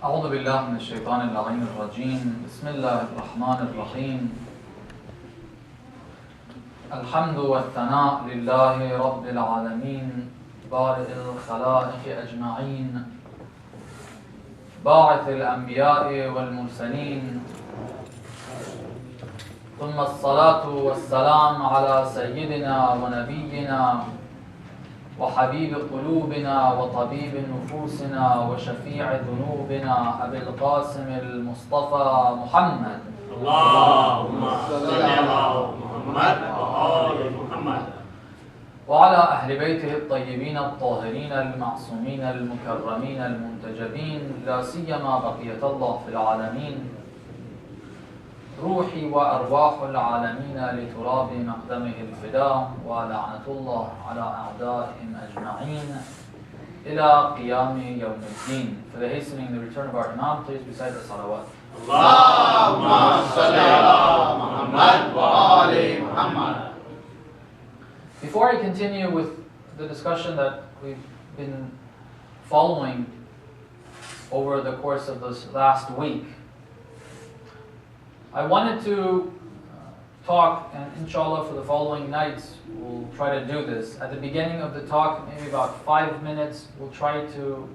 أعوذ بالله من الشيطان اللعين الرجيم. بسم الله الرحمن الرحيم. الحمد والثناء لله رب العالمين بارئ الخلائق أجمعين باعث الأنبياء والمرسلين، ثم الصلاة والسلام على سيدنا ونبينا وحبيب قلوبنا وطبيب نفوسنا وشفيع ذنوبنا أبي القاسم المصطفى محمد. اللهم صل على محمد وآل محمد. وعلى أهل بيته الطيبين الطاهرين المعصومين المكرمين المنتجبين، لا سيما بقية الله في العالمين، روحي وأرواح العالمين لتراب مقدمه الفداء، ولعنة الله على أعدائهم أجمعين إلى قيام يوم الدين. For the hastening the return of our Imam, please recite the salawat. اللهم صل على محمد وآل محمد. Before I continue with the discussion that we've been following over the course of this last week, I wanted to talk, and inshallah for the following nights we'll try to do this. At the beginning of the talk, maybe about 5 minutes, we'll try to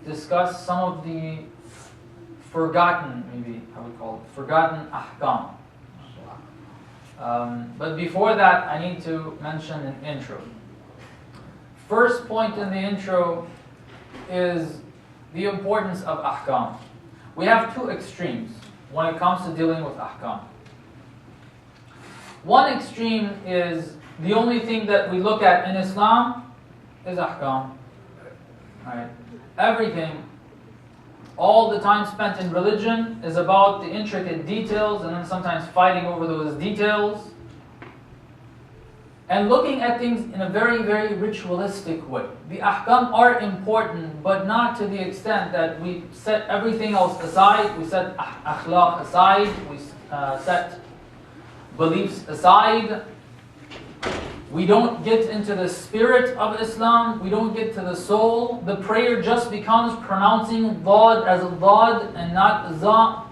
discuss some of the forgotten, maybe how we call it, forgotten ahkam. But before that, I need to mention an intro. First point in the intro is the importance of ahkam. We have two extremes when it comes to dealing with ahkam. One extreme is the only thing that we look at in Islam is ahkam. Right? Everything, all the time spent in religion is about the intricate details, and then sometimes fighting over those details, and looking at things in a very, very ritualistic way. The ahkam are important, but not to the extent that we set everything else aside. We set akhlaq aside, we set beliefs aside. We don't get into the spirit of Islam, we don't get to the soul. The prayer just becomes pronouncing dhad as a dhad and not za,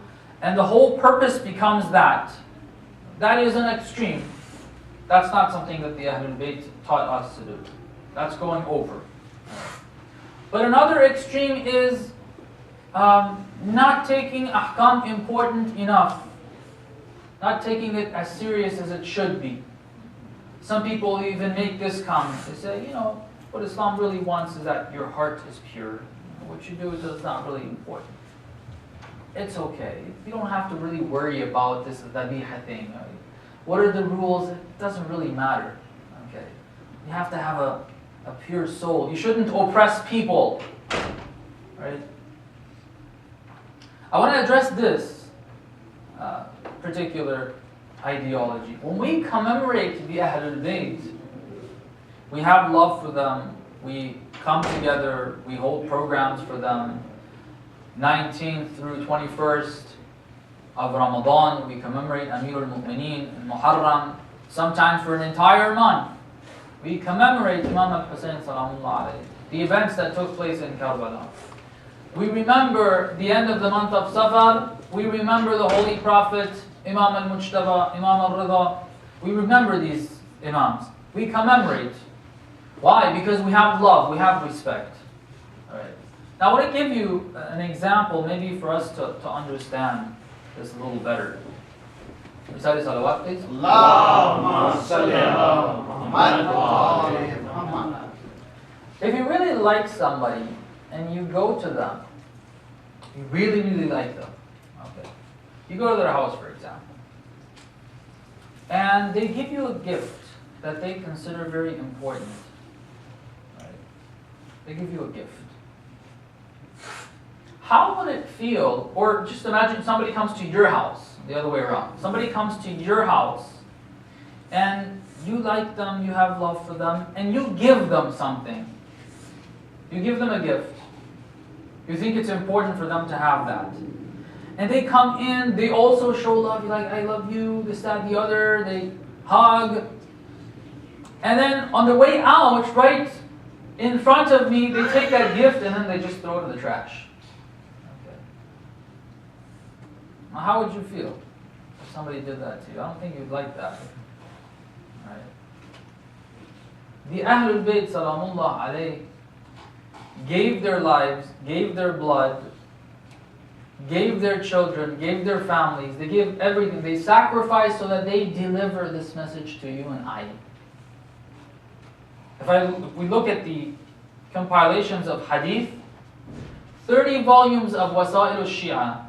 and the whole purpose becomes that. That is an extreme. That's not something that the Ahlul Bayt taught us to do. That's going over. But another extreme is not taking ahkam important enough, not taking it as serious as it should be. Some people even make this comment. They say, what Islam really wants is that your heart is pure. What you do is not really important. It's okay. You don't have to really worry about this dhabiha thing. Right? What are the rules? It doesn't really matter. Okay. You have to have a pure soul. You shouldn't oppress people. Right? I want to address this particular ideology. When we commemorate the Ahlul Bayt, we have love for them, we come together, we hold programs for them. 19th through 21st of Ramadan, we commemorate Amirul Mu'mineen in Muharram, sometimes for an entire month. We commemorate Imam al-Hussein salamullah alayhi, the events that took place in Karbala. We remember the end of the month of Safar, we remember the Holy Prophet, Imam al-Mujtaba, Imam al-Rida. We remember these Imams. We commemorate. Why? Because we have love, we have respect. All right. Now I want to give you an example, maybe for us to understand this a little better. Recite salawat, please. Allahumma salli ala Muhammad wa ali Muhammad. If you really like somebody and you go to them, you really, really like them. Okay. You go to their house, for example, and they give you a gift that they consider very important. Right? They give you a gift. How would it feel, or just imagine somebody comes to your house, the other way around. Somebody comes to your house, and you like them, you have love for them, and you give them something. You give them a gift. You think it's important for them to have that. And they come in, they also show love. You're like, I love you, this, that, the other. They hug. And then on the way out, right in front of me, they take that gift and then they just throw it in the trash. How would you feel if somebody did that to you? I don't think you'd like that. Right? The Ahlul Bayt Salamullah alayh gave their lives, gave their blood, gave their children, gave their families, they gave everything. They sacrificed so that they deliver this message to you and I. If we look at the compilations of hadith, 30 volumes of Wasa'il al-Shia,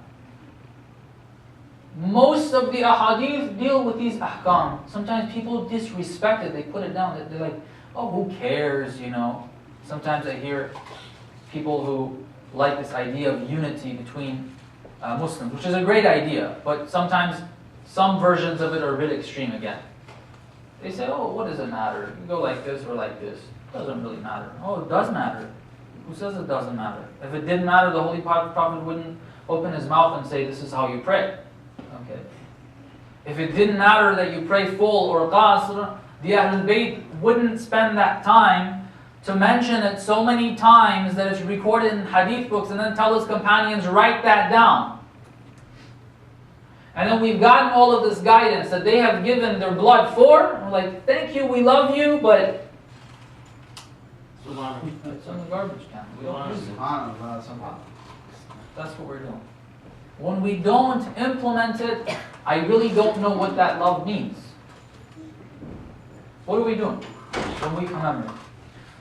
most of the ahadith deal with these ahkam. Sometimes people disrespect it, they put it down, they're like, oh, who cares, you know. Sometimes I hear people who like this idea of unity between Muslims, which is a great idea, but sometimes some versions of it are a bit extreme again. They say, oh, what does it matter? You go like this or like this. It doesn't really matter. Oh, it does matter. Who says it doesn't matter? If it didn't matter, the Holy Prophet wouldn't open his mouth and say, this is how you pray. Okay. If it didn't matter that you pray full or qasr, the Ahlul Bayt wouldn't spend that time to mention it so many times that it's recorded in hadith books and then tell his companions, write that down. And then we've gotten all of this guidance that they have given their blood for. And we're like, thank you, we love you, but it's in the garbage can. We don't use it. That's what we're doing. When we don't implement it, I really don't know what that love means. What are we doing when we commemorate?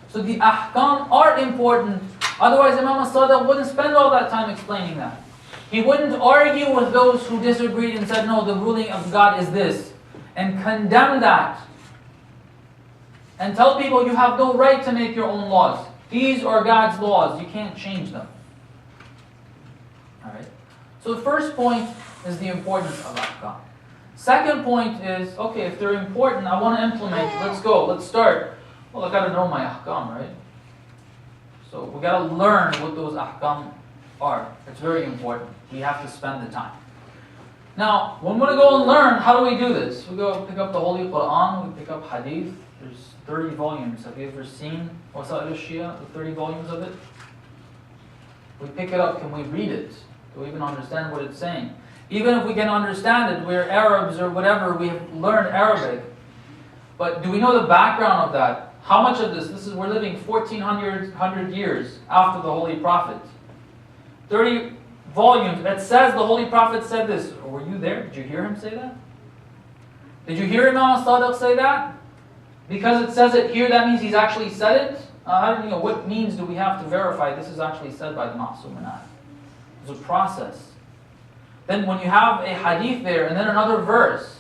So the ahkam are important. Otherwise, Imam Sodagar wouldn't spend all that time explaining that. He wouldn't argue with those who disagreed and said, no, the ruling of God is this, and condemn that. And tell people you have no right to make your own laws. These are God's laws. You can't change them. Alright? So the first point is the importance of ahkam. Second point is, okay, if they're important, I want to implement. Let's go. Let's start. Well, I got to know my ahkam, right? So we got to learn what those ahkam are. It's very important. We have to spend the time. Now, when we go and learn, how do we do this? We go pick up the Holy Quran, we pick up hadith. There's 30 volumes. Have you ever seen Wasa'il al-Shia, the 30 volumes of it? We pick it up, can we read it? Do we even understand what it's saying? Even if we can understand it, we're Arabs or whatever, we have learned Arabic. But do we know the background of that? How much of this? We're living 1400 years after the Holy Prophet. 30 volumes. It says the Holy Prophet said this. Were you there? Did you hear him say that? Did you hear Imam Sodagar say that? Because it says it here, that means he's actually said it? I don't know, what means do we have to verify this is actually said by the Ma'sum or not? There's a process. Then when you have a hadith there, and then another verse,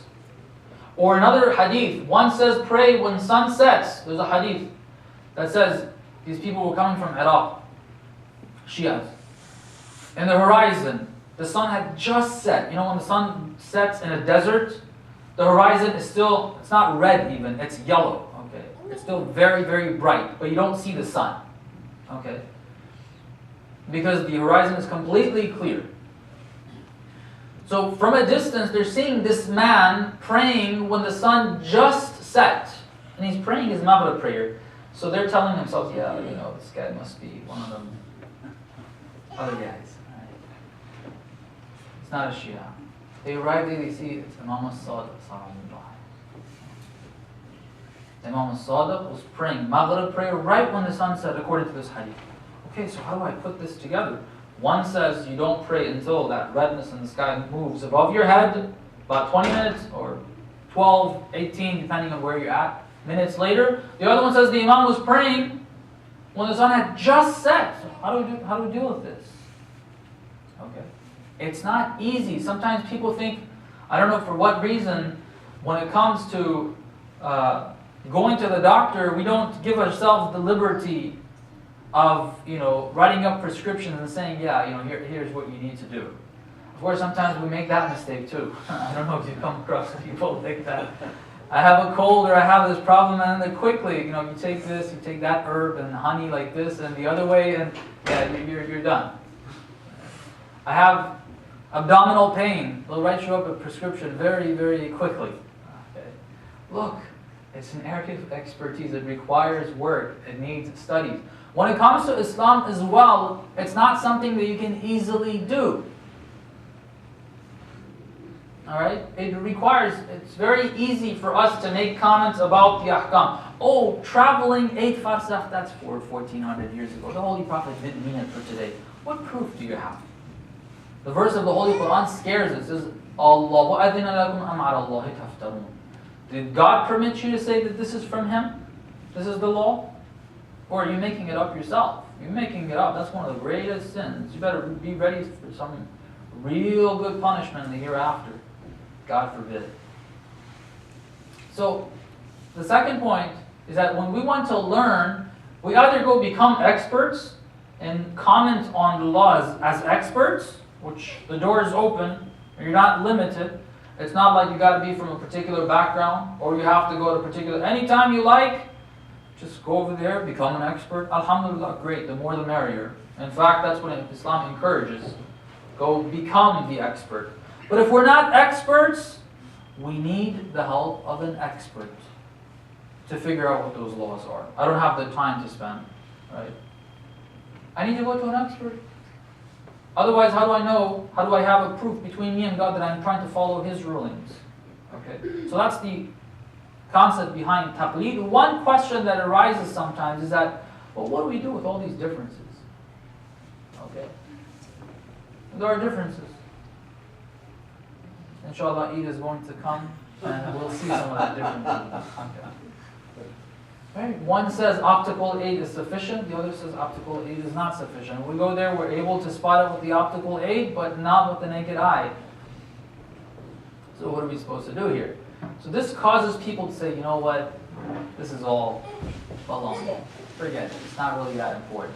or another hadith, one says pray when sun sets. There's a hadith that says these people were coming from Iraq, Shias. In the horizon, the sun had just set. You know when the sun sets in a desert, the horizon is still, it's not red even, it's yellow. Okay, it's still very, very bright, but you don't see the sun. Okay, because the horizon is completely clear. So from a distance, they're seeing this man praying when the sun just set. And he's praying his Maghrib prayer. So they're telling themselves, yeah, you know, this guy must be one of them other guys. Right? It's not a Shia. They arrive there, they see it's Imam Sodagar. Imam Sodagar was praying Maghrib prayer right when the sun set, according to this hadith. Okay, so how do I put this together? One says you don't pray until that redness in the sky moves above your head, about 20 minutes or 12, 18, depending on where you're at, minutes later. The other one says the Imam was praying when the sun had just set. So how do we deal with this? Okay. It's not easy. Sometimes people think, I don't know for what reason, when it comes to going to the doctor, we don't give ourselves the liberty of, you know, writing up prescriptions and saying, yeah, you know, here's what you need to do. Of course, sometimes we make that mistake too. I don't know if you come across people like that. I have a cold or I have this problem, and then quickly, you know, you take this, you take that herb and honey like this and the other way, and yeah, you're done. I have abdominal pain. They'll write you up a prescription very, very quickly. Okay. Look, it's an area of expertise. It requires work. It needs studies. When it comes to Islam as well, it's not something that you can easily do. Alright? It's very easy for us to make comments about the ahkam. Oh, traveling 8 farsakh, that's for 1400 years ago. The Holy Prophet didn't mean it for today. What proof do you have? The verse of the Holy Quran scares us. It says, Allahu adhina lakum am ala Allahi taftarun. Did God permit you to say that this is from Him? This is the law? Or are you making it up yourself? You're making it up. That's one of the greatest sins. You better be ready for some real good punishment in the hereafter. God forbid. So, the second point is that when we want to learn, we either go become experts and comment on the laws as experts, which the door is open, you're not limited. It's not like you got to be from a particular background, or you have to go to particular, anytime you like, just go over there, become an expert. Alhamdulillah, great, the more the merrier. In fact, that's what Islam encourages. Go become the expert. But if we're not experts, we need the help of an expert to figure out what those laws are. I don't have the time to spend, right? I need to go to an expert. Otherwise, how do I know, how do I have a proof between me and God that I'm trying to follow His rulings? Okay, so that's the concept behind taqleed. One question that arises sometimes is that, well, what do we do with all these differences? Okay, there are differences. Inshallah, Eid is going to come and we'll see some of that differences. Okay. Right. One says optical aid is sufficient, the other says optical aid is not sufficient. When we go there, we're able to spot it with the optical aid, but not with the naked eye. So what are we supposed to do here? So this causes people to say, you know what, this is all baloney. Forget it, it's not really that important.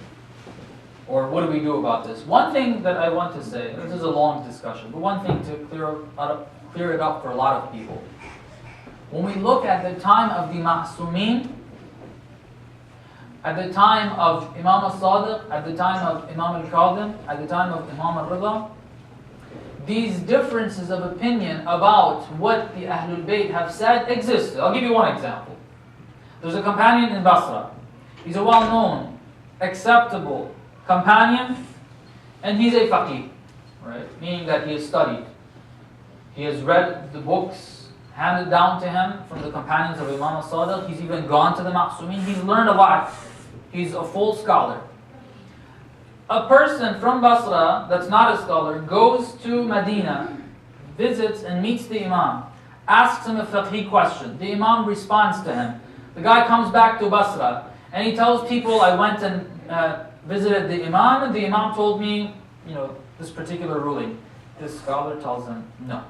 Or what do we do about this? One thing that I want to say, this is a long discussion, but one thing to clear it up for a lot of people. When we look at the time of the Ma'sumin, at the time of Imam al-Sadiq, at the time of Imam al-Kadhim, at the time of Imam al-Rida, these differences of opinion about what the Ahlul Bayt have said existed. I'll give you one example. There's a companion in Basra. He's a well-known, acceptable companion, and he's a faqih, right? Meaning that he has studied. He has read the books handed down to him from the companions of Imam al-Sadiq. He's even gone to the Ma'sumin. He's learned a lot. He's a full scholar. A person from Basra that's not a scholar goes to Medina, visits and meets the Imam, asks him a fiqhi question. The Imam responds to him. The guy comes back to Basra and he tells people, I went and visited the Imam and the Imam told me, you know, this particular ruling. This scholar tells him, no.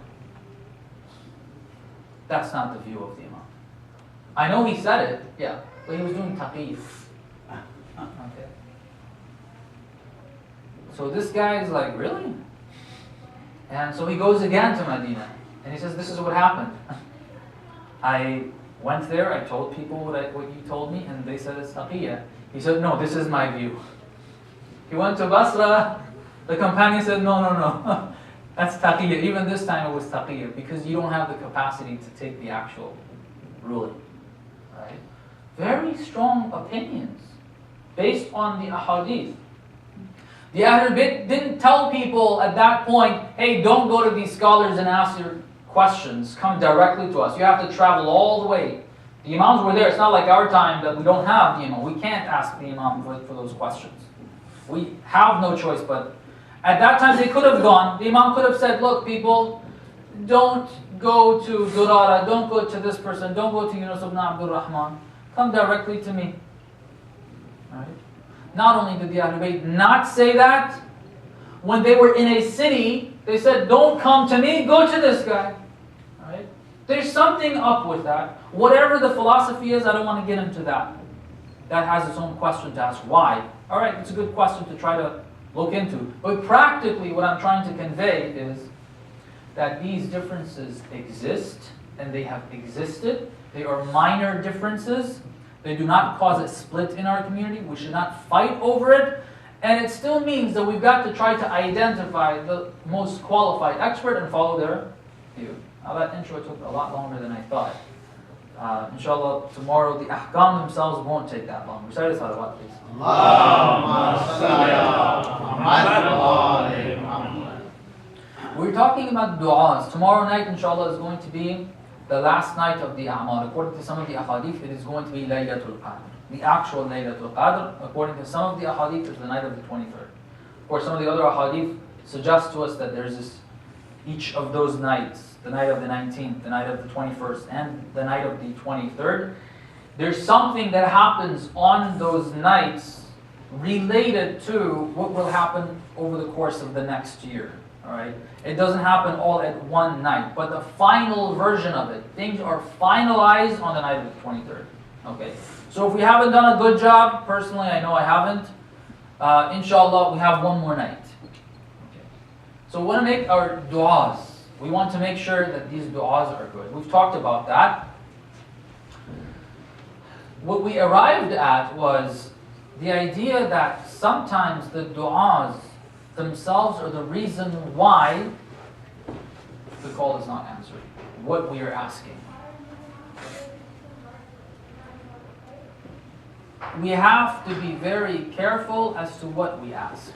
That's not the view of the Imam. I know he said it, yeah, but he was doing taqeef. Okay. So this guy is like, really? And so he goes again to Medina. And he says, this is what happened. I went there, I told people what you told me, and they said it's taqiyya. He said, no, this is my view. He went to Basra, the companion said, no. That's taqiyya. Even this time it was taqiyya, because you don't have the capacity to take the actual ruling. Right? Very strong opinions based on the ahadith. The Ahlul Bayt didn't tell people at that point, hey, don't go to these scholars and ask your questions. Come directly to us. You have to travel all the way. The Imams were there. It's not like our time that we don't have the Imam. We can't ask the Imam for those questions. We have no choice, but at that time they could have gone. The Imam could have said, look, people, don't go to Durara, don't go to this person, don't go to Yunus ibn Abdul Rahman. Come directly to me. Right? Not only did the Ahlul Bayt not say that, when they were in a city, they said, don't come to me, go to this guy. Right? There's something up with that. Whatever the philosophy is, I don't want to get into that. That has its own question to ask. Why? All right, it's a good question to try to look into. But practically, what I'm trying to convey is that these differences exist, and they have existed. They are minor differences. They do not cause a split in our community. We should not fight over it. And it still means that we've got to try to identify the most qualified expert and follow their view. Now that intro took a lot longer than I thought. Inshallah, tomorrow the ahkam themselves won't take that long. Recite us salawat, please. We're talking talking about du'as. Tomorrow night, inshallah, is going to be the last night of the A'mal. According to some of the ahadith, it is going to be Laylatul Qadr. The actual Laylatul Qadr, according to some of the ahadith, is the night of the 23rd. Of course, some of the other ahadith suggest to us that there's each of those nights, the night of the 19th, the night of the 21st, and the night of the 23rd. There's something that happens on those nights related to what will happen over the course of the next year. Alright? It doesn't happen all at one night, but the final version of it, things are finalized on the night of the 23rd. Okay? So if we haven't done a good job, personally I know I haven't, inshallah we have one more night. Okay. So we want to make our du'as. We want to make sure that these du'as are good. We've talked about that. What we arrived at was the idea that sometimes the du'as themselves are the reason why the call is not answered, what we are asking. We have to be very careful as to what we ask.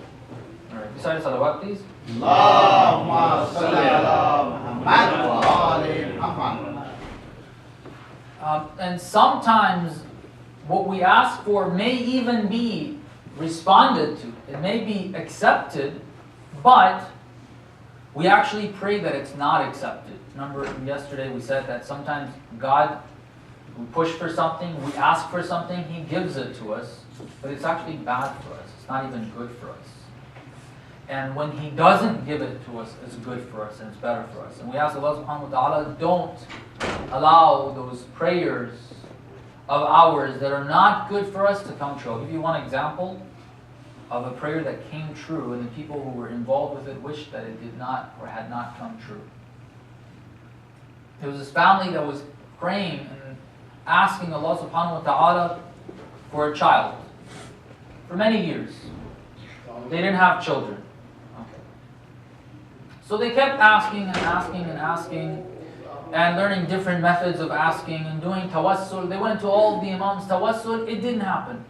Alright, recite salawat please. Allahumma salli ala Muhammad wa ali Muhammad. And sometimes what we ask for may even be responded to. It may be accepted, but we actually pray that it's not accepted. Remember yesterday we said that sometimes God, we push for something, we ask for something, He gives it to us, but it's actually bad for us. It's not even good for us. And when He doesn't give it to us, it's good for us and it's better for us. And we ask Allah subhanahu wa ta'ala, don't allow those prayers of ours that are not good for us to come true. I'll give you one example of a prayer that came true and the people who were involved with it wished that it did not or had not come true. There was this family that was praying and asking Allah subhanahu wa ta'ala for a child for many years. They didn't have children. Okay. So they kept asking and asking and asking and learning different methods of asking and doing tawassul. They went to all the imams tawassul. It didn't happen.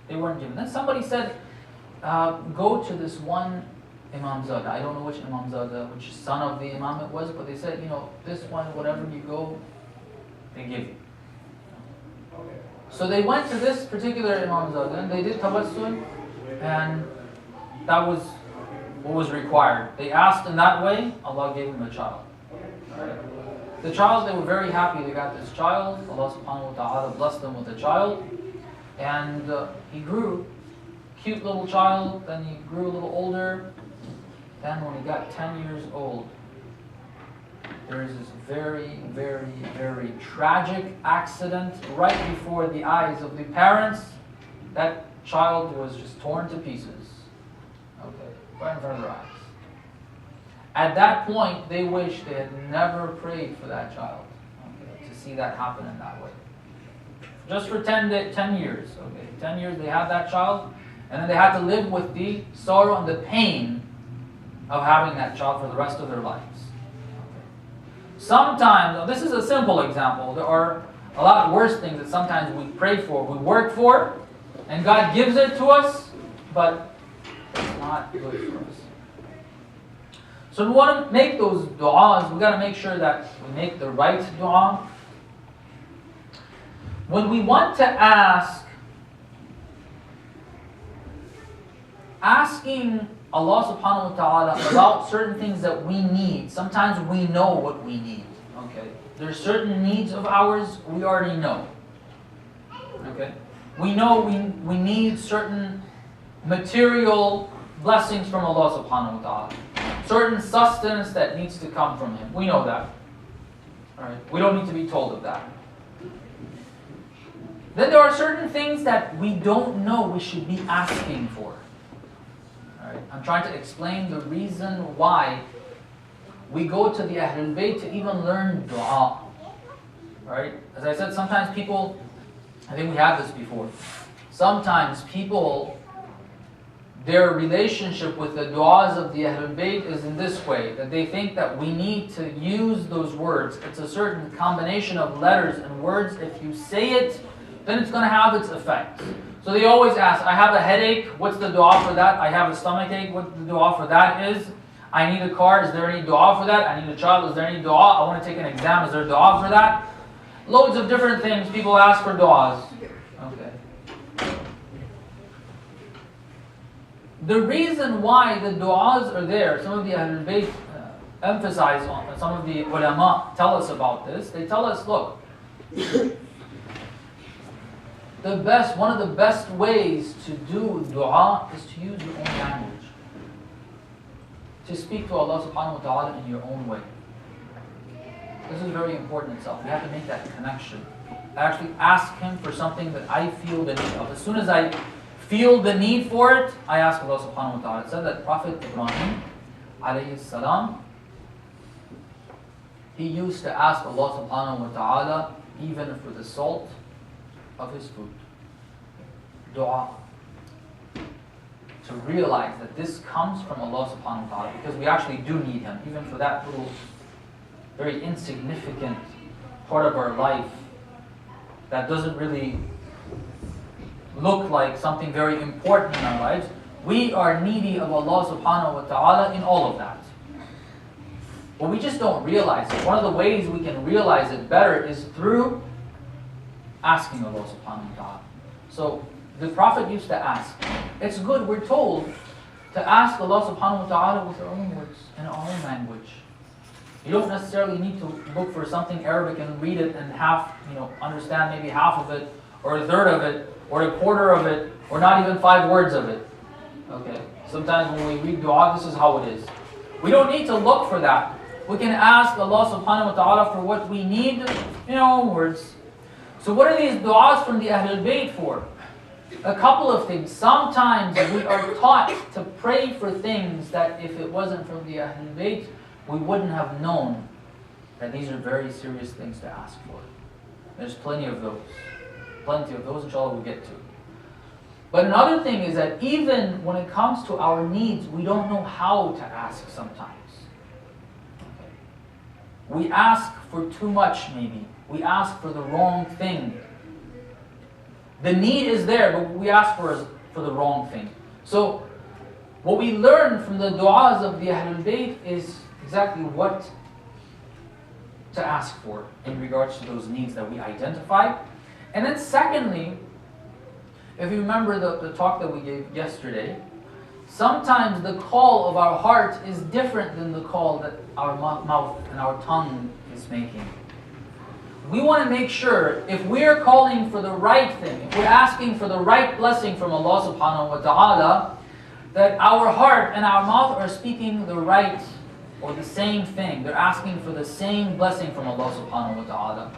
They weren't given. Then somebody said, go to this one Imambargah. I don't know which Imambargah, which son of the Imam it was, but they said, this one, whatever you go, they give you. So they went to this particular Imambargah and they did tawassul, and that was what was required. They asked in that way, Allah gave them a child. Right? The child, they were very happy they got this child. Allah subhanahu wa ta'ala blessed them with a child. And he grew. Cute little child. Then he grew a little older. Then when he got 10 years old, there is this very, very, very tragic accident right before the eyes of the parents. That child was just torn to pieces. Okay, right in front of their eyes. At that point, they wished they had never prayed for that child. Okay, to see that happen in that way. Just for 10 years. Okay, 10 years they had that child, and then they had to live with the sorrow and the pain of having that child for the rest of their lives. Okay. Sometimes, this is a simple example, there are a lot worse things that sometimes we pray for, we work for, and God gives it to us, but it's not good for us. So we want to make those du'as, we got to make sure that we make the right du'a. When we want to asking Allah subhanahu wa ta'ala about certain things that we need, sometimes we know what we need. Okay, there's certain needs of ours we already know. Okay, we know we need certain material blessings from Allah subhanahu wa ta'ala. Certain sustenance that needs to come from Him. We know that. Alright? We don't need to be told of that. Then there are certain things that we don't know we should be asking for. Alright? I'm trying to explain the reason why we go to the Ahlul Bayt to even learn dua. Alright? As I said, sometimes people, I think we had this before, sometimes people, their relationship with the du'as of the Ahlul Bayt is in this way, that they think that we need to use those words. It's a certain combination of letters and words. If you say it, then it's going to have its effect. So they always ask, I have a headache, what's the dua for that? I have a stomach ache, what the dua for that is? I need a car, is there any dua for that? I need a child, is there any dua? I want to take an exam, is there dua for that? Loads of different things people ask for duas. Okay. The reason why the duas are there, some of the Ahlul Bayt emphasize on, some of the ulama tell us about this. They tell us, look, one of the best ways to do dua is to use your own language. To speak to Allah subhanahu wa ta'ala in your own way. This is very important itself. We have to make that connection. I actually ask Him for something that I feel the need of. As soon as I feel the need for it, I ask Allah subhanahu wa ta'ala. It said that Prophet Ibrahim alayhi salam, he used to ask Allah subhanahu wa ta'ala even for the salt of his food. Dua. To realize that this comes from Allah subhanahu wa ta'ala, because we actually do need Him, even for that little, very insignificant part of our life that doesn't really look like something very important in our lives. We are needy of Allah subhanahu wa ta'ala in all of that. But we just don't realize it. One of the ways we can realize it better is through asking Allah subhanahu wa ta'ala. So the Prophet used to ask. It's good, we're told, to ask Allah subhanahu wa ta'ala with our own words, in our own language. You don't necessarily need to look for something Arabic and read it and understand maybe half of it, or a third of it, or a quarter of it, or not even 5 words of it. Okay. Sometimes when we read dua, this is how it is. We don't need to look for that. We can ask Allah subhanahu wa ta'ala for what we need in our own words. So what are these du'as from the Ahlul Bayt for? A couple of things. Sometimes we are taught to pray for things that if it wasn't from the Ahlul Bayt, we wouldn't have known that these are very serious things to ask for. There's plenty of those. Plenty of those, inshallah, we'll get to. But another thing is that even when it comes to our needs, we don't know how to ask sometimes. Okay. We ask for too much, maybe. We ask for the wrong thing. The need is there, but we ask for the wrong thing. So, what we learn from the du'as of the Ahlul Bayt is exactly what to ask for in regards to those needs that we identify. And then secondly, if you remember the talk that we gave yesterday, sometimes the call of our heart is different than the call that our mouth and our tongue is making. We want to make sure, if we're calling for the right thing, if we're asking for the right blessing from Allah subhanahu wa ta'ala, that our heart and our mouth are speaking the right or the same thing. They're asking for the same blessing from Allah subhanahu wa ta'ala.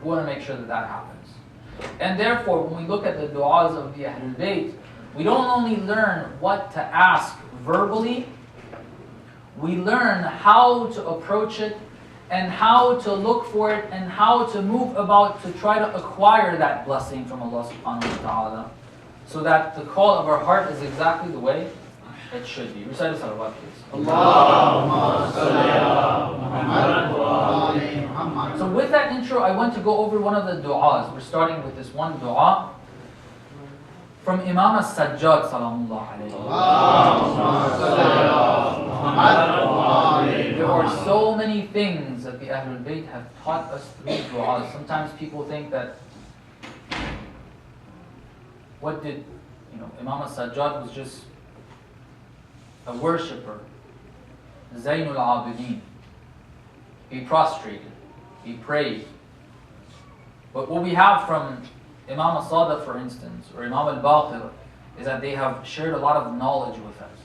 We want to make sure that that happens. And therefore, when we look at the du'as of the Ahlul Bayt, we don't only learn what to ask verbally, we learn how to approach it, and how to look for it, and how to move about to try to acquire that blessing from Allah subhanahu wa ta'ala, so that the call of our heart is exactly the way it should be. Recite the salawat, please. Allahumma salli ala Muhammad wa ali Muhammad. So with that intro, I want to go over one of the du'as. We're starting with this one du'a from Imam Sajjad salamullah alayhi. Allahumma salli ala Muhammad wa ali. There are so many things that the Ahlul Bayt have taught us through du'as. Sometimes people think that Imam Sajjad was just a worshipper, Zainul Abidin. He prostrated, he prayed. But what we have from Imam al-Sadiq, for instance, or Imam al-Baqir, is that they have shared a lot of knowledge with us.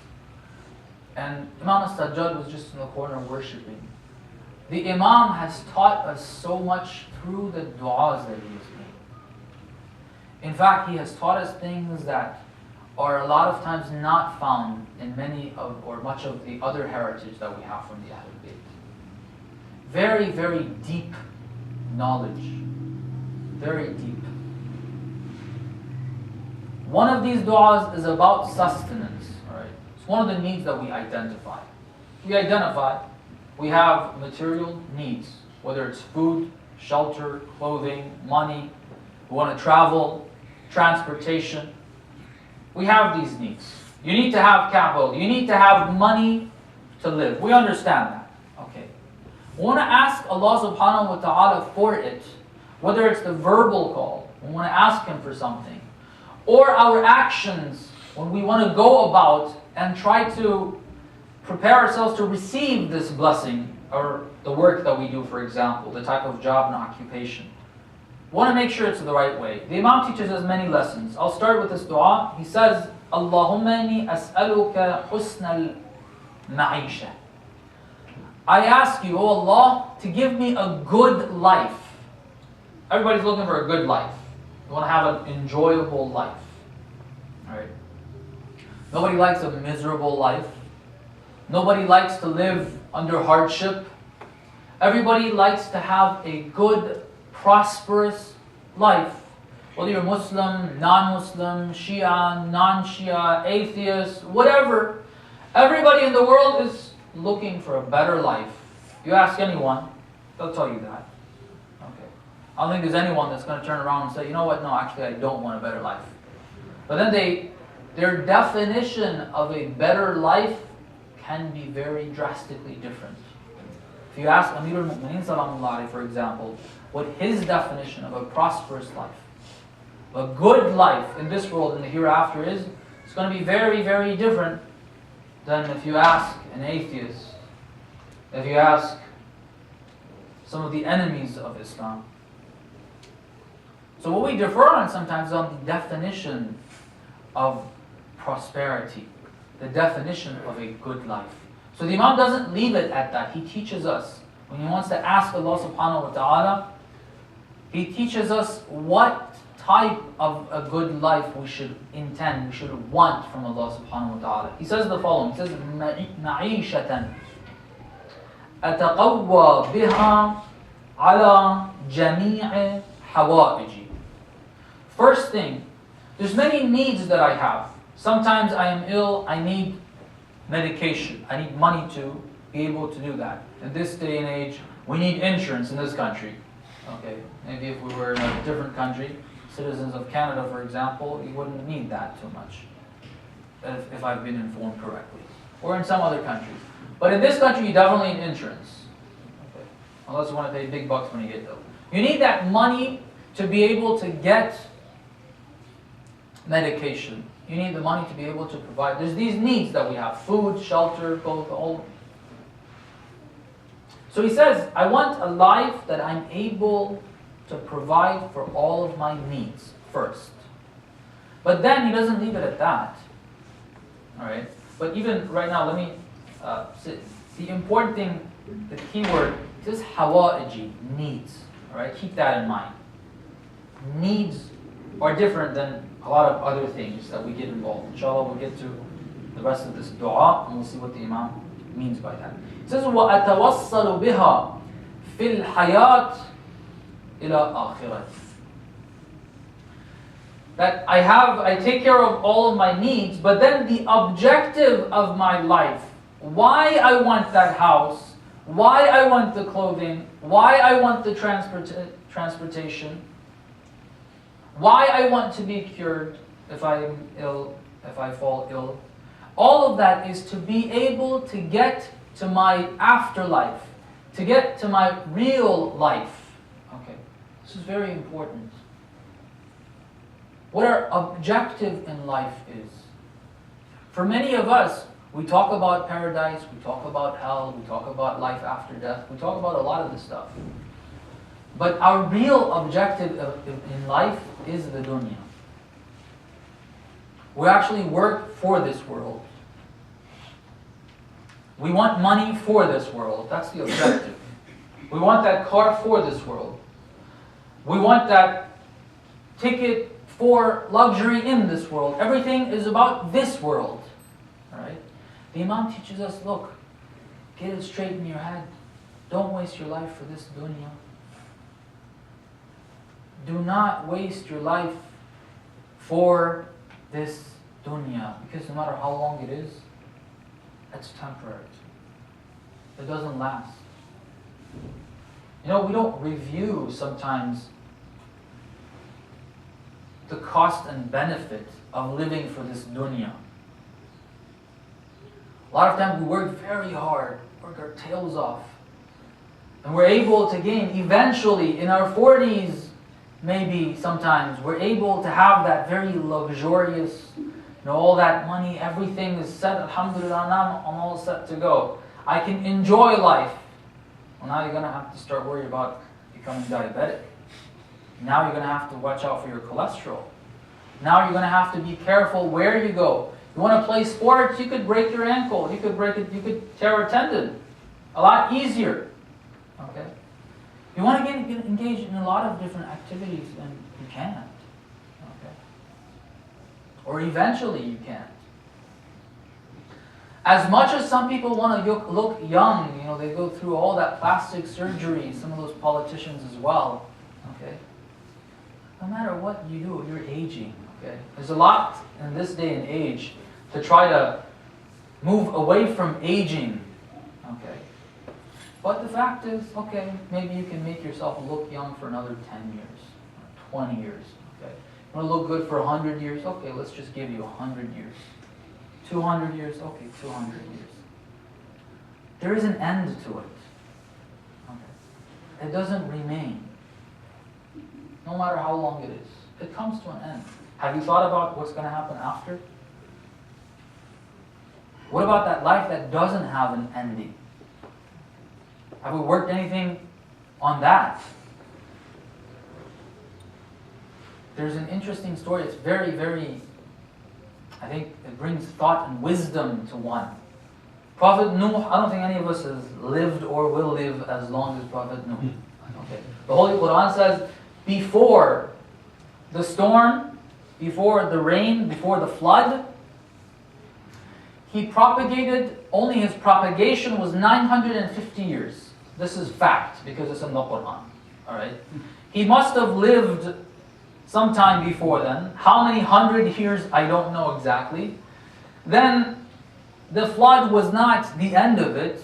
And Imam al-Sajjad was just in the corner worshiping. The Imam has taught us so much through the du'as that he has made. In fact, he has taught us things that are a lot of times not found in much of the other heritage that we have from the Ahlul Bayt. Very, very deep knowledge. Very deep. One of these du'as is about sustenance. Right? It's one of the needs that we identify. We have material needs, whether it's food, shelter, clothing, money. We want to travel, transportation. We have these needs. You need to have capital. You need to have money to live. We understand that. Okay. We want to ask Allah subhanahu wa ta'ala for it, whether it's the verbal call, we want to ask Him for something, or our actions when we want to go about and try to prepare ourselves to receive this blessing, or the work that we do, for example, the type of job and occupation. We want to make sure it's the right way. The Imam teaches us many lessons. I'll start with this dua. He says, Allahumma inni as'aluka husnal ma'isha. I ask you, O Allah, to give me a good life. Everybody's looking for a good life. You want to have an enjoyable life. Alright? Nobody likes a miserable life. Nobody likes to live under hardship. Everybody likes to have a good, prosperous life. Whether you're Muslim, non-Muslim, Shia, non-Shia, atheist, whatever. Everybody in the world is looking for a better life. You ask anyone, they'll tell you that. Okay. I don't think there's anyone that's going to turn around and say, you know what, no, actually I don't want a better life. But then their definition of a better life can be very drastically different. If you ask Amir al-Mu'mineen Salamullah alayhi, for example, what his definition of a prosperous life, a good life in this world and the hereafter is, it's going to be very, very different than if you ask an atheist, if you ask some of the enemies of Islam. So what we differ on sometimes is on the definition of prosperity, the definition of a good life. So the Imam doesn't leave it at that. He teaches us, when he wants to ask Allah subhanahu wa ta'ala, he teaches us what type of a good life we should intend, we should want from Allah subhanahu wa ta'ala. He says the following, he says, مَعِيشَةً أَتَقَوَّى بِهَا عَلَى جَمِيعِ حَوَائِجِ. First thing, there's many needs that I have. Sometimes I am ill, I need medication. I need money to be able to do that. In this day and age, we need insurance in this country. Okay, maybe if we were in a different country, citizens of Canada, for example, you wouldn't need that too much, if I've been informed correctly. Or in some other countries. But in this country, you definitely need insurance. Okay. Unless you want to pay big bucks when you get ill. You need that money to be able to get medication. You need the money to be able to provide. There's these needs that we have. Food, shelter, both, all. So he says, I want a life that I'm able to provide for all of my needs first. But then he doesn't leave it at that. Alright? But even right now, let me say, the important thing, the key word, is hawa'iji, needs. Alright? Keep that in mind. Needs are different than a lot of other things that we get involved. Inshallah, we'll get to the rest of this dua and we'll see what the Imam means by that. It says, وَأَتَوَصَّلُ بِهَا فِي الْحَيَاةِ إِلَىٰ آخِرَةِ. That I take care of all of my needs, but then the objective of my life, why I want that house, why I want the clothing, why I want the transportation, why I want to be cured if I'm ill, if I fall ill. All of that is to be able to get to my afterlife, to get to my real life. Okay, this is very important. What our objective in life is. For many of us, we talk about paradise, we talk about hell, we talk about life after death, we talk about a lot of this stuff. But our real objective in life is the dunya. We actually work for this world. We want money for this world. That's the objective. We want that car for this world. We want that ticket for luxury in this world. Everything is about this world. Alright? The Imam teaches us, look, get it straight in your head. Don't waste your life for this dunya. Do not waste your life for this dunya, because no matter how long it is, it's temporary. It doesn't last. You know, we don't review sometimes the cost and benefit of living for this dunya. A lot of times we work very hard, work our tails off. And we're able to gain eventually in our 40s, maybe sometimes, we're able to have that very luxurious, all that money, everything is set, alhamdulillah, now I'm all set to go. I can enjoy life. Well, now you're going to have to start worrying about becoming diabetic. Now you're going to have to watch out for your cholesterol. Now you're going to have to be careful where you go. You want to play sports, you could break your ankle, you could tear a tendon. A lot easier. Okay? You want to get engaged in a lot of different activities and you can't. Okay? Or eventually you can't. As much as some people want to look young, they go through all that plastic surgery, some of those politicians as well. Okay? No matter what you do, you're aging. Okay? There's a lot in this day and age to try to move away from aging. Okay? But the fact is, okay, maybe you can make yourself look young for another 10 years, 20 years. Okay? You want to look good for 100 years? Okay, let's just give you 100 years. 200 years? Okay, 200 years. There is an end to it. Okay? It doesn't remain. No matter how long it is. It comes to an end. Have you thought about what's going to happen after? What about that life that doesn't have an ending? Have we worked anything on that? There's an interesting story. It's very, very, I think it brings thought and wisdom to one. Prophet Nuh, I don't think any of us has lived or will live as long as Prophet Nuh. Okay. The Holy Quran says, before the storm, before the rain, before the flood, he propagated, only his propagation was 950 years. This is fact, because it's in the Quran. Alright? He must have lived sometime before then. How many hundred years, I don't know exactly. Then, the flood was not the end of it.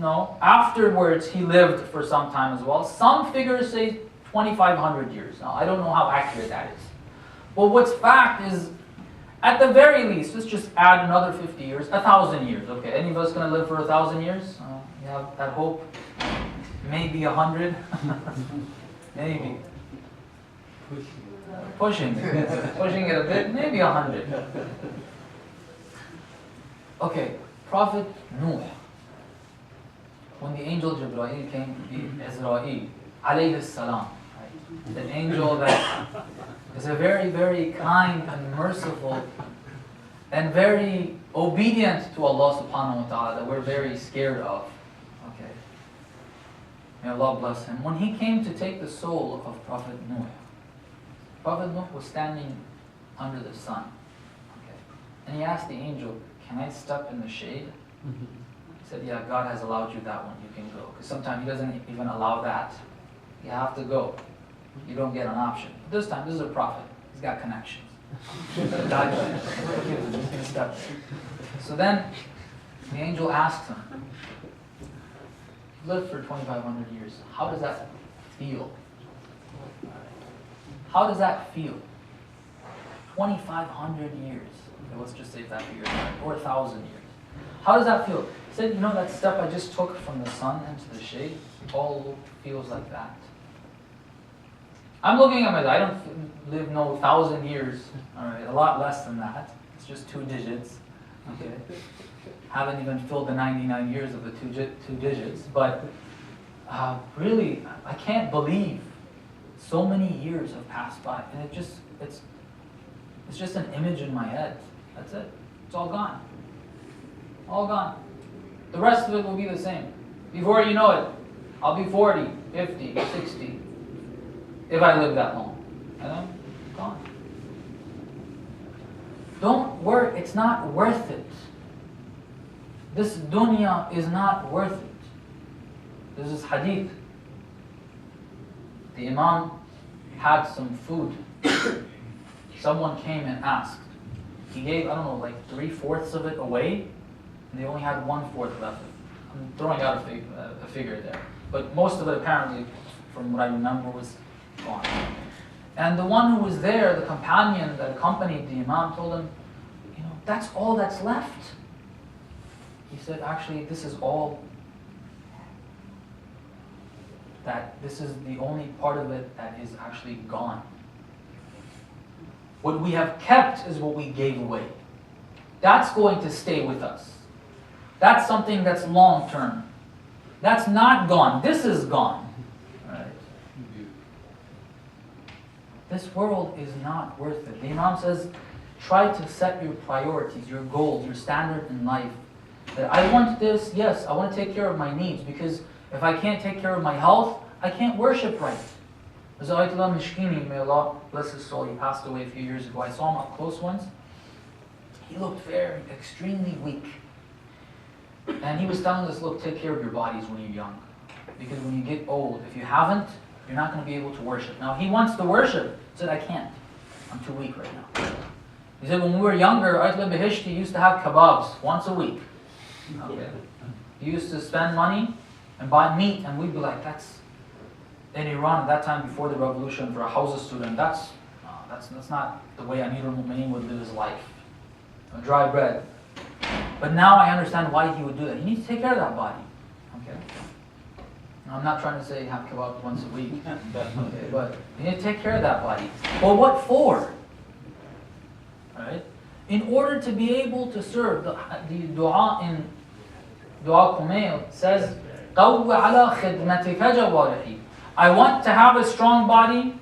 No. Afterwards, he lived for some time as well. Some figures say 2,500 years. Now, I don't know how accurate that is. But what's fact is, at the very least, let's just add another 50 years, 1,000 years. Okay, any of us going to live for 1,000 years? You have that hope? Maybe 100? Maybe. Pushing it a bit, maybe 100. Okay, Prophet Nuh. When the angel Jibreel came to be Israel, alayhi salam, right? The angel that is a very, very kind and merciful and very obedient to Allah subhanahu wa ta'ala, that we're very scared of. Okay. May Allah bless him. When he came to take the soul of Prophet Nuh, Prophet Nuh was standing under the sun. Okay. And he asked the angel, can I step in the shade? He said, yeah, God has allowed you that one, you can go. Because sometimes he doesn't even allow that. You have to go. You don't get an option. But this time, this is a prophet. He's got connections. So then, the angel asked him, you lived for 2,500 years. How does that feel? How does that feel? 2,500 years. Okay, let's just say that figure, or 1,000 years. How does that feel? He said, that step I just took from the sun into the shade, all feels like that. I'm looking at my life. I don't live no 1,000 years. All right, a lot less than that. It's just 2 digits. Okay, haven't even filled the 99 years of the two digits. But really, I can't believe so many years have passed by, and it's just an image in my head. That's it. It's all gone. All gone. The rest of it will be the same. Before you know it, I'll be 40, 50, 60. If I live that long. And I'm gone. Don't worry, it's not worth it. This dunya is not worth it. This is hadith. The Imam had some food. Someone came and asked. He gave, I don't know, like 3/4 of it away, and they only had 1/4 left. I'm throwing out a figure there. But most of it apparently, from what I remember, was gone. And the one who was there, the companion that accompanied the Imam, told him, that's all that's left. He said, actually, this is the only part of it that is actually gone. What we have kept is what we gave away. That's going to stay with us. That's something that's long term. That's not gone. This is gone. Right? This world is not worth it. The Imam says, try to set your priorities, your goals, your standard in life. That I want this, yes, I want to take care of my needs, because if I can't take care of my health, I can't worship right. There's Ayatollah Mishkini, may Allah bless his soul, he passed away a few years ago. I saw him up close once. He looked very, extremely weak. And he was telling us, look, take care of your bodies when you're young. Because when you get old, if you haven't, you're not going to be able to worship. Now, he wants to worship. He said, I can't. I'm too weak right now. He said, when we were younger, Ayatollah Bihishti used to have kebabs once a week. Okay. He used to spend money and buy meat, and we'd be like, that's, in Iran at that time before the revolution, for a Hausa student, that's not the way Amir al-Mu'mineen would live his life. Dry bread. But now I understand why he would do that. You need to take care of that body. Okay. Now, I'm not trying to say have kebab once a week. Okay, but you need to take care of that body. But what for? Right? In order to be able to serve, the dua in Dua Kumail says, قَوْوَ عَلَى خِدْمَتِكَ جَوَارِحِ. I want to have a strong body,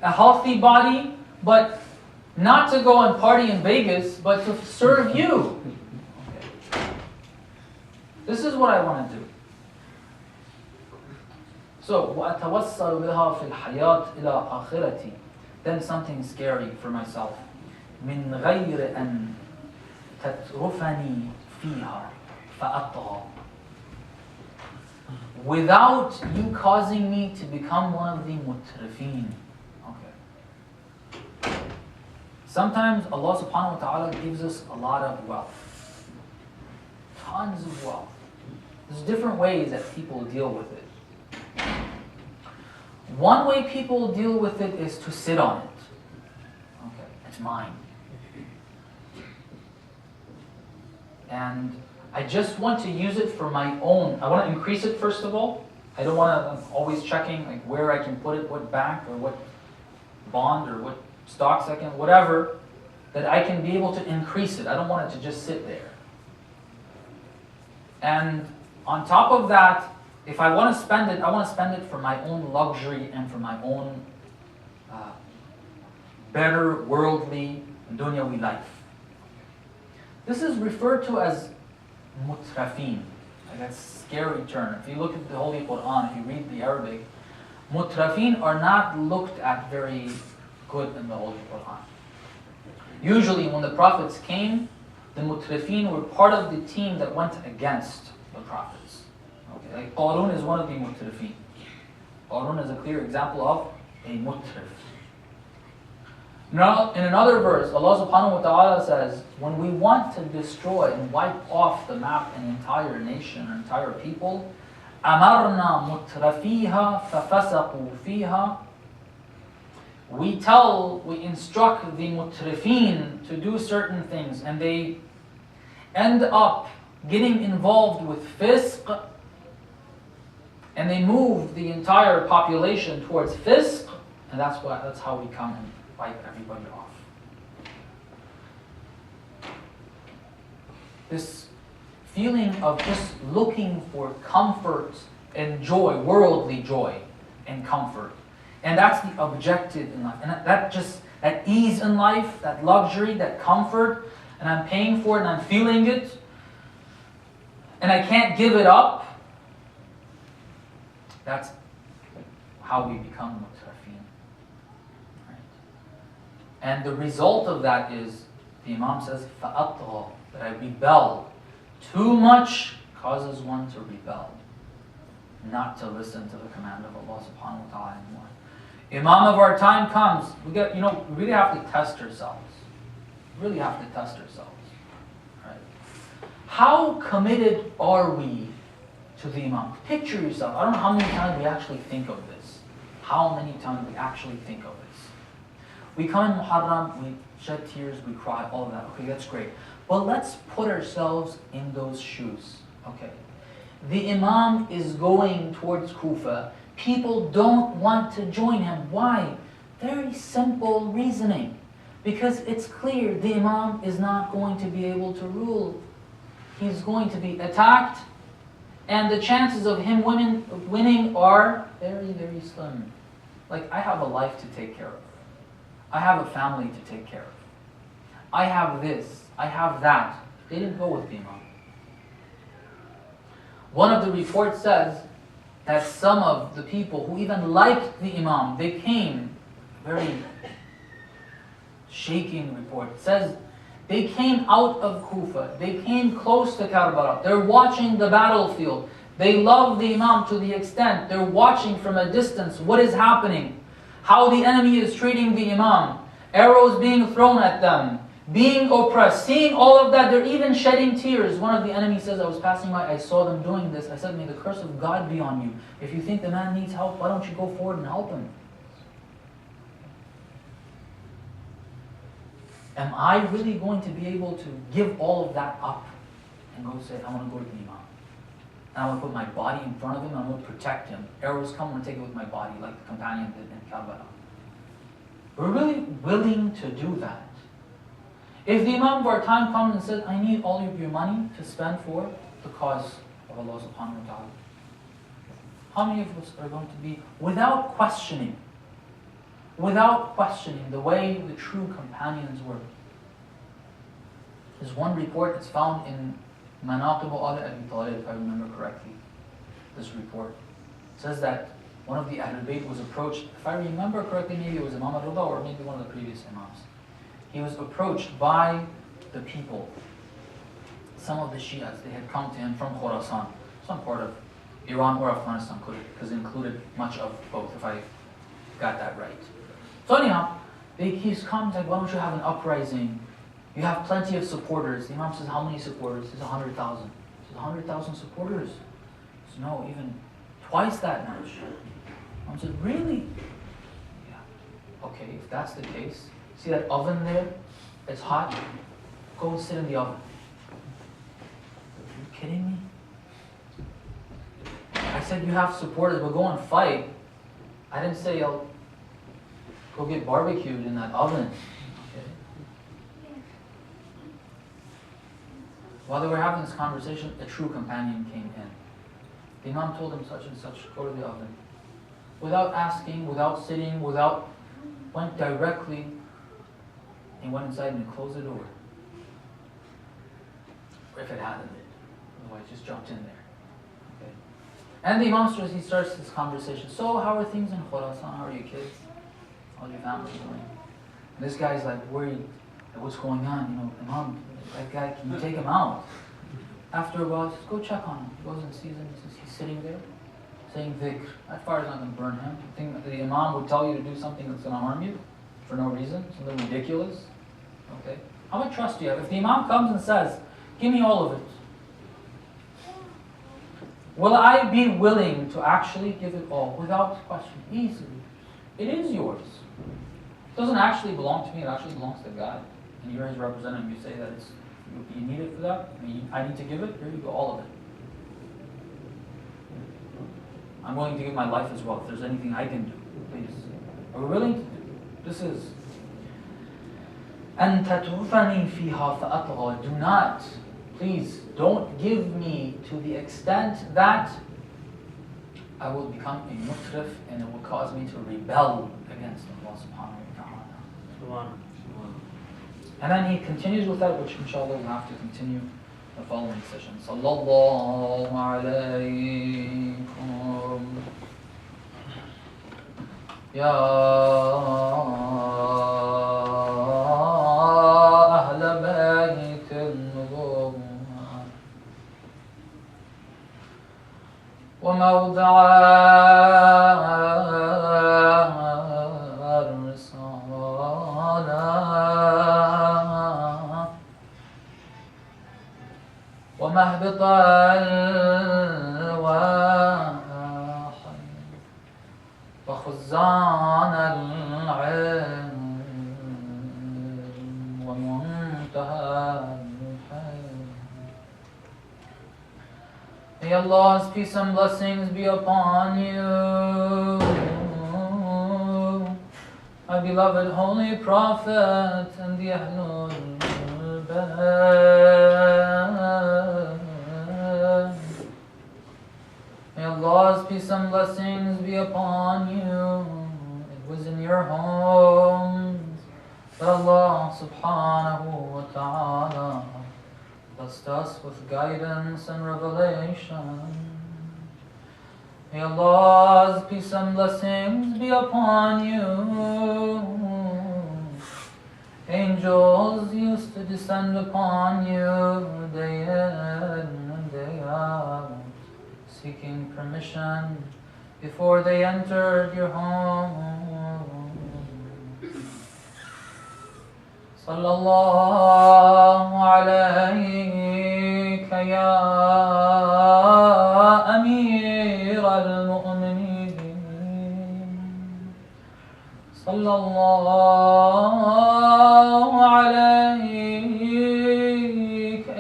a healthy body, but not to go and party in Vegas, but to serve you. Okay. This is what I want to do. So, وَأَتَوَصَّلُ بِهَا فِي الْحَيَاةِ إِلَىٰ آخِرَتِي. Then something scary for myself. مِنْ غَيْرِ أَنْ تَتْرُفَنِي فِيهَا فَأَطْغَى. Without you causing me to become one of the mutrifeen. Okay. Sometimes Allah subhanahu wa ta'ala gives us a lot of wealth. Tons of wealth. There's different ways that people deal with it. One way people deal with it is to sit on it. Okay, it's mine. And I just want to use it for my own. I want to increase it first of all. I don't want to, I'm always checking like where I can put it, what bank or what bond or what stocks I can, whatever, that I can be able to increase it. I don't want it to just sit there. And on top of that, if I want to spend it, I want to spend it for my own luxury and for my own better worldly dunyawi life. This is referred to as mutrafin. Like that's a scary term. If you look at the Holy Quran, if you read the Arabic, mutrafin are not looked at very good in the Holy Quran. Usually when the prophets came, the mutrafin were part of the team that went against the prophets. Okay, like Qarun is one of the mutrafin. Qarun is a clear example of a mutrif. Now, in another verse, Allah subhanahu wa ta'ala says, when we want to destroy and wipe off the map an entire nation, an entire people, أَمَرْنَا مُتْرَفِيهَا فَفَسَقُوا فِيهَا. We instruct the mutrifin to do certain things, and they end up getting involved with fisq, and they move the entire population towards fisq, and that's how we come and wipe everybody off. This feeling of just looking for comfort and joy, worldly joy and comfort. And that's the objective in life. And that ease in life, that luxury, that comfort, and I'm paying for it and I'm feeling it, and I can't give it up. That's how we become mutrafin. Right? And the result of that is, the Imam says, فَأَطْغَى, that I rebel. Too much causes one to rebel, not to listen to the command of Allah subhanahu wa ta'ala anymore. Imam of our time comes, we really have to test ourselves. Really have to test ourselves. Right? How committed are we to the Imam? Picture yourself. I don't know how many times we actually think of this. How many times we actually think of this. We come in Muharram, we shed tears, we cry, all of that. Okay, that's great. Well, let's put ourselves in those shoes. Okay. The Imam is going towards Kufa. People don't want to join him. Why? Very simple reasoning. Because it's clear the Imam is not going to be able to rule. He's going to be attacked, and the chances of him winning are very, very slim. Like, I have a life to take care of. I have a family to take care of. I have this. I have that. They didn't go with the Imam. One of the reports says that some of the people who even liked the Imam, they came, very shaking report, it says they came out of Kufa, they came close to Karbala, they're watching the battlefield, they love the Imam to the extent they're watching from a distance what is happening, how the enemy is treating the Imam, arrows being thrown at them, being oppressed, seeing all of that, they're even shedding tears. One of the enemies says, I was passing by, I saw them doing this. I said, may the curse of God be on you. If you think the man needs help, why don't you go forward and help him? Am I really going to be able to give all of that up and go say, I want to go to the Imam? And I want to put my body in front of him, and I want to protect him. Arrows come, I want to take it with my body, like the companion did in Karbala. We're really willing to do that. If the Imam of our time comes and says, I need all of your money to spend for the cause of Allah subhanahu wa ta'ala, how many of us are going to be, without questioning the way the true companions were? There's one report, it's found in Manaqib al-Abi Talib, if I remember correctly, this report. It says that one of the Ahlul Bayt was approached, if I remember correctly, maybe it was Imam al-Rida or maybe one of the previous Imams. He was approached by the people, some of the Shias. They had come to him from Khorasan, some part of Iran or Afghanistan, because it included much of both, if I got that right. So anyhow, he's come, like, why don't you have an uprising? You have plenty of supporters. The Imam says, how many supporters? He says, 100,000. He says, 100,000 supporters? He says, no, even twice that much. The Imam said, really? Yeah. Okay, if that's the case, see that oven there? It's hot. Go and sit in the oven. Are you kidding me? I said, you have supporters, but go and fight. I didn't say, I'll go get barbecued in that oven. Okay. While they were having this conversation, a true companion came in. The Imam told him such and such, go to the oven. Without asking, without sitting, went directly. He went inside and closed the door. Or if it hadn't been. Otherwise, just jumped in there. Okay. And the Imam he starts this conversation. So, how are things in Khorasan? How are your kids? How's your family doing? And this guy's like worried. Like, what's going on? You know, Imam, that guy, can you take him out? After a while, he says, go check on him. He goes and sees him. He says, he's sitting there, saying dhikr. That fire's not going to burn him. You think the Imam would tell you to do something that's going to harm you? For no reason, something ridiculous. Okay, how much trust do you have? If the Imam comes and says, "Give me all of it," will I be willing to actually give it all without question? Easily, it is yours. It doesn't actually belong to me. It actually belongs to God. And you're His representative. You say that you need it for that. I need to give it. Here you go, all of it. I'm willing to give my life as well. If there's anything I can do, please. Are we willing to do? This is أَن تَتْرُفَنِي فِيهَا فَأَطْغَى. Do not, please, don't give me to the extent that I will become a mutrif and it will cause me to rebel against Allah subhanahu wa ta'ala. And then he continues with that, which inshallah we'll have to continue the following session. Sallallahu alaykum ya وموضع الرسالة ومهبط الوحي وخزان العلم ومنتهى May Allah's peace and blessings be upon you, my beloved Holy Prophet and the Ahlul Bayt. May Allah's peace and blessings be upon you. It was in your homes that Allah subhanahu wa ta'ala blessed us with guidance and revelation. May Allah's peace and blessings be upon you. Angels used to descend upon you day in and day out, seeking permission before they entered your home. Sallallahu alayka ya Amir al-Mu'mineen. Sallallahu alayka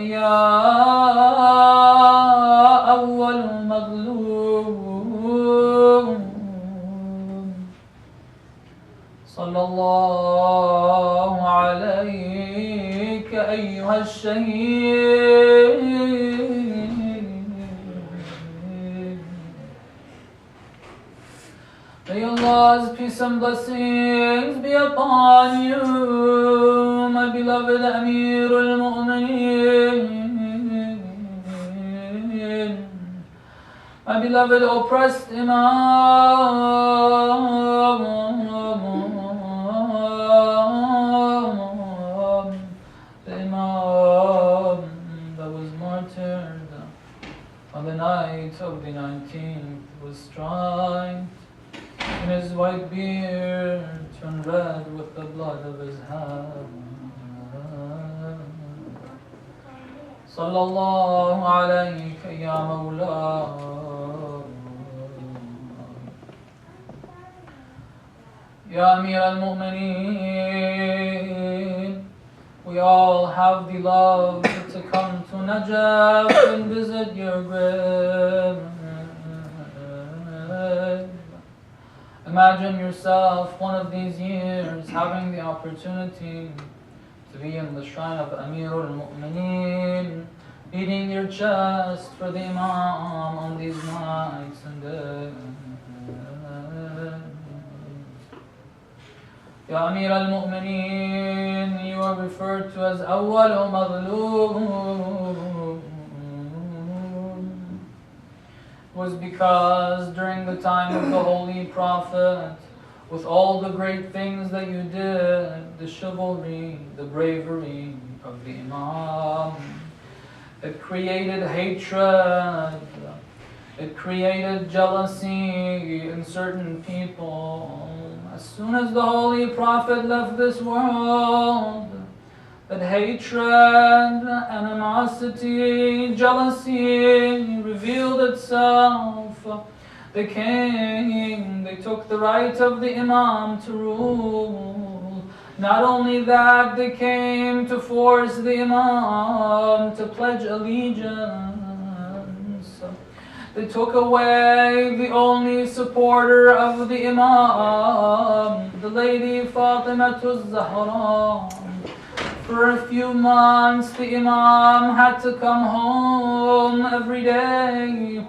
ya awwal maghlub. Sallallahu alayka ayyuha ash-shaheed. May Allah's peace and blessings be upon you, my beloved Amir al-Mu'mineen, my beloved oppressed Imam, the Imam that was martyred on the night of the 19th, was striped, and his white beard turned red with the blood of his hand. Sallallahu alayka ya Mawla. Ya Amir al-Mu'mineen, we all have the love to come to Najaf and visit your grave. Imagine yourself one of these years having the opportunity to be in the shrine of Amir al-Mu'mineen, beating your chest for the Imam on these nights and days. Ya Amir al-Mu'mineen, you are referred to as Awwal Maghlub, was because during the time of the Holy Prophet, with all the great things that you did, the chivalry, the bravery of the Imam, it created hatred, it created jealousy in certain people. As soon as the Holy Prophet left this world, that hatred, animosity, jealousy revealed itself. They came, they took the right of the Imam to rule. Not only that, they came to force the Imam to pledge allegiance. They took away the only supporter of the Imam, the lady Fatima Zahra. For a few months, the Imam had to come home every day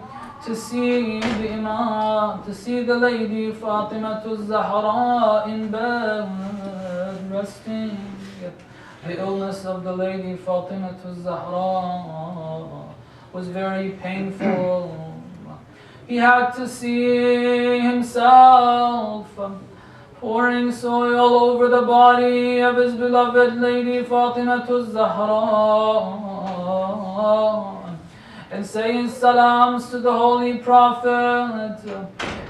to see the Imam, to see the lady Fatima Zahra in bed, resting. The illness of the lady Fatima Zahra was very painful. He had to see himself pouring soil over the body of his beloved lady Fatima Zahra and say his salams to the Holy Prophet,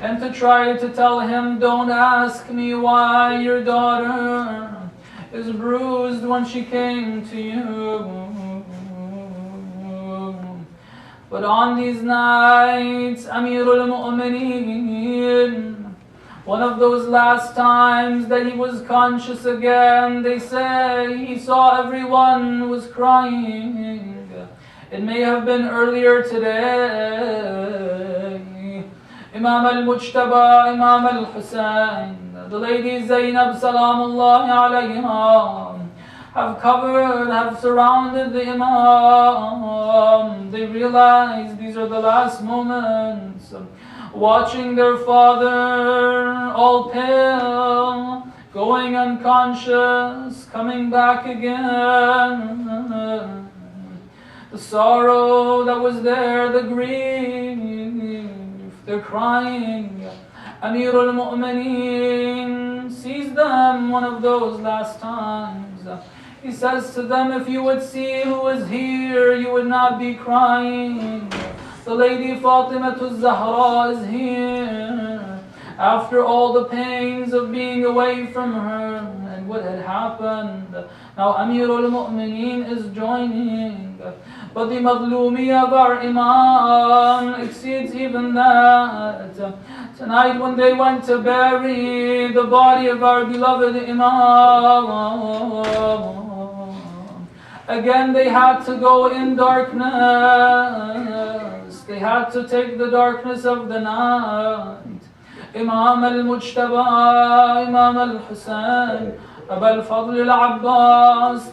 and to try to tell him, don't ask me why your daughter is bruised when she came to you. But on these nights, Amirul Mu'mineen, one of those last times that he was conscious again, they say he saw everyone was crying. It It may have been earlier today. Imam al-Mujtaba, Imam al-Hussein, the lady Zainab Salamullahi alayha, have surrounded the Imam. They realize these are the last moments, watching their father all pale, going unconscious, coming back again. The sorrow that was there, the grief, they're crying. Amirul Mu'mineen sees them one of those last times. He says to them, if you would see who is here, you would not be crying. The lady Fatimatul Zahra is here. After all the pains of being away from her and what had happened, now Amirul Mu'mineen is joining. But the madlumiyah of our Imam exceeds even that. Tonight when they went to bury the body of our beloved Imam, again they had to go in darkness. They had to take the darkness of the night. Imam al-Mujtaba, Imam al-Hussein, Abu al-Fadl al-Abbas,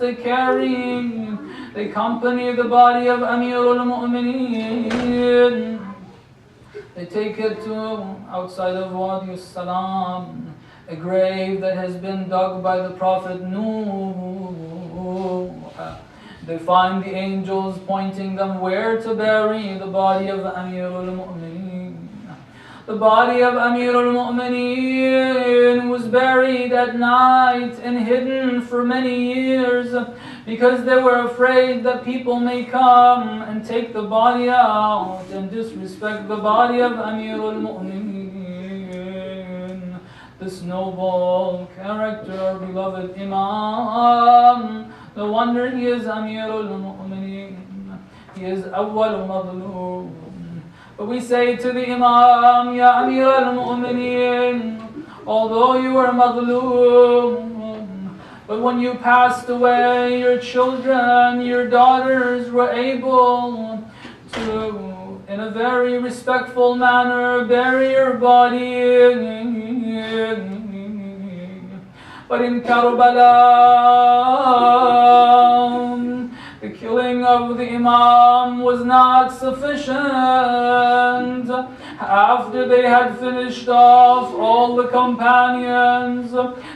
they accompany the body of Amirul Mu'mineen. They take it to outside of Wadi Salam, a grave that has been dug by the Prophet Nuh. They find the angels pointing them where to bury the body of Amirul Mu'mineen. The body of Amirul Mu'mineen was buried at night and hidden for many years because they were afraid that people may come and take the body out and disrespect the body of Amirul Mu'mineen. This noble character, our beloved Imam, no wonder he is Amirul Mu'mineen. He is Awwal Madloom. But we say to the Imam, Ya Amir al-Mu'mineen, although you were madloom, but when you passed away, your children, your daughters were able to, in a very respectful manner, bury your body. But in Karbala, the killing of the Imam was not sufficient. After they had finished off all the companions,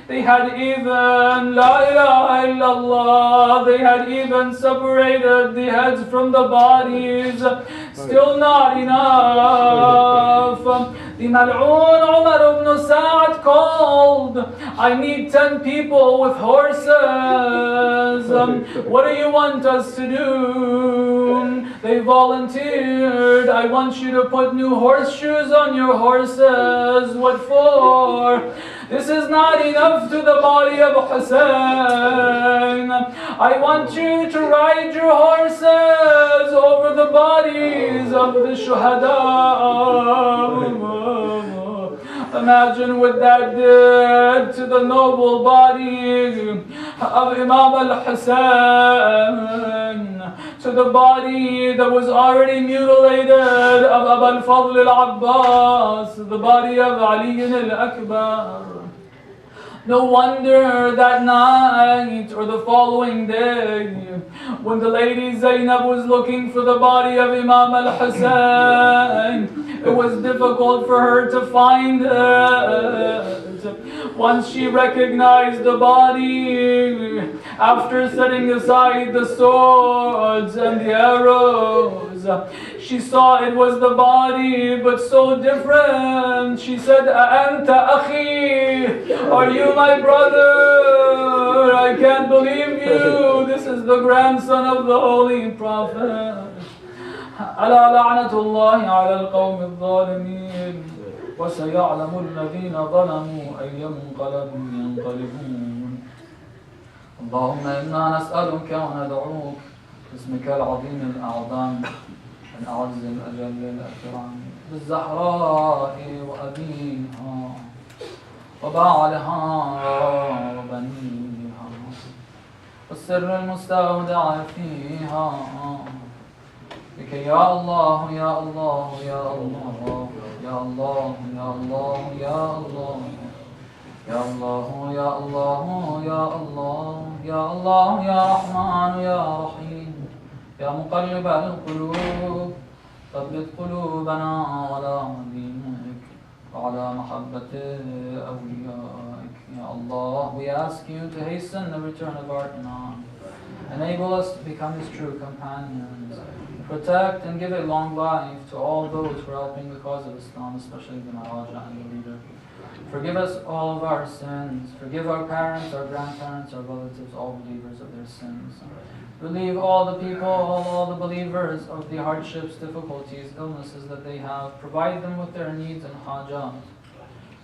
they had even, La ilaha illallah, they had even separated the heads from the bodies. Still not enough. The Mal'oon Umar ibn Sa'd called, I need 10 people with horses. What do you want us to do? They volunteered, I want you to put new horseshoes on your horses. What for? This is not enough to the body of Hussein. I want you to ride your horses over the bodies of the shuhada. Imagine what that did to the noble body of Imam al-Hussein, to the body that was already mutilated of Abu al-Fadl al-Abbas, the body of Ali al-Akbar. No wonder that night or the following day, when the lady Zainab was looking for the body of Imam al-Hussein, it was difficult for her to find it. Once she recognized the body, after setting aside the swords and the arrows, she saw it was the body, but so different. She said, Anta akhi, are you my brother? I can't believe you. This is the grandson of the Holy Prophet. ألا لعنة الله على القوم الظالمين وسيعلم الذين ظلموا أي منقلب ينقلبون. اللهم إنا نسألك وندعوك باسمك العظيم الأعظم الأعز الأجل الأكرم بالزهراء وأبيها وبعلها وبنيها والسر المستودع فيها بك يا الله يا الله يا الله يا الله يا الله يا الله يا الله يا الله يا الله يا الله يا رحمن يا رحيم يا مقلب القلوب ثبت قلوبنا على دينك وعلى محبة أوليائك. Ya Allah, we ask you to hasten the return of our Imam. Enable us to become his true companions. Protect and give a long life to all those who are helping the cause of Islam, especially the Maharaja and the leader. Forgive us all of our sins. Forgive our parents, our grandparents, our relatives, all believers of their sins. Relieve all the people, all the believers of the hardships, difficulties, illnesses that they have. Provide them with their needs and hajat.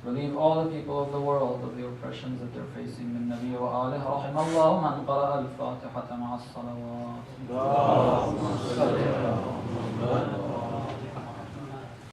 Relieve all the people of the world of the oppressions that they're facing. Min Nabi wa alih, rahim Allah man qara al-Fatihata ma'a as-salawat.